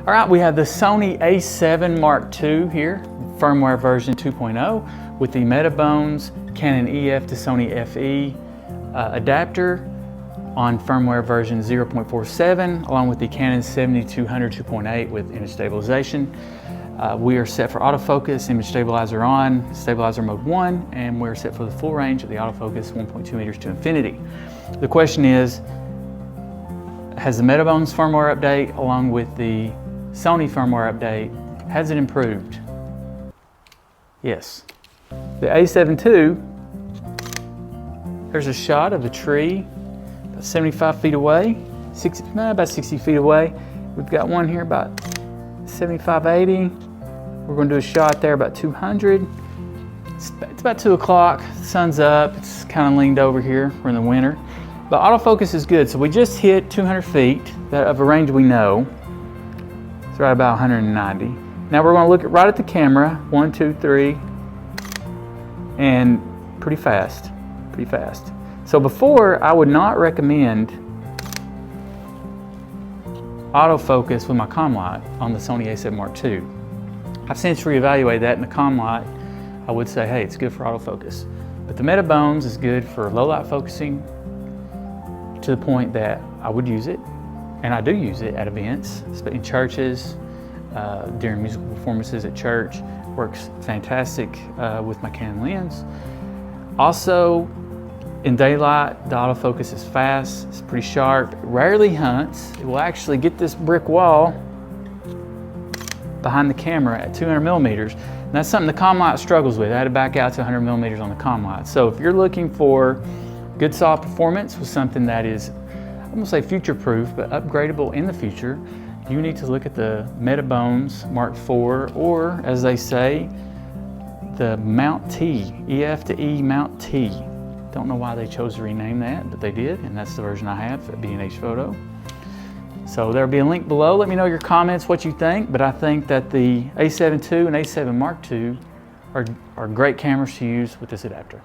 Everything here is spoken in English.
All right, we have the Sony a7 Mark II here, firmware version 2.0 with the Metabones Canon EF to Sony FE adapter on firmware version 0.47, along with the Canon 7200 2.8 with image stabilization. We are set for autofocus, image stabilizer on, stabilizer mode 1, and we're set for the full range of the autofocus 1.2 meters to infinity. The question is, has the Metabones firmware update along with the Sony firmware update, has it improved? Yes. The a7 II, there's a shot of a tree about 75 feet away, about 60 feet away. We've got one here about 75, 80. We're going to do a shot there about 200. It's about 2 o'clock, the sun's up, it's kind of leaned over here, we're in the winter. But autofocus is good, so we just hit 200 feet of a range we know. It's right about 190. Now we're going to look right at the camera, 1, 2, 3, and pretty fast, pretty fast. So before, I would not recommend autofocus with my COM-LIGHT on the Sony a7 Mark II. I've since reevaluated that, and the COM-LIGHT, I would say, hey, it's good for autofocus. But the Metabones is good for low light focusing to the point that I would use it, and I do use it at events, in churches, during musical performances at church. Works fantastic with my Canon lens. Also, in daylight, the autofocus is fast, it's pretty sharp, it rarely hunts. It will actually get this brick wall behind the camera at 200 millimeters. And that's something the COM-LIGHT struggles with. I had to back out to 100 millimeters on the COM-LIGHT. So if you're looking for good solid performance with something that is, I'm gonna say future-proof, but upgradable in the future, you need to look at the Metabones Mark IV, or as they say, the Mount T, EF to E Mount T. Don't know why they chose to rename that, but they did, and that's the version I have at B&H Photo. So there'll be a link below. Let me know your comments, what you think, but I think that the a7 II and a7 Mark II are great cameras to use with this adapter.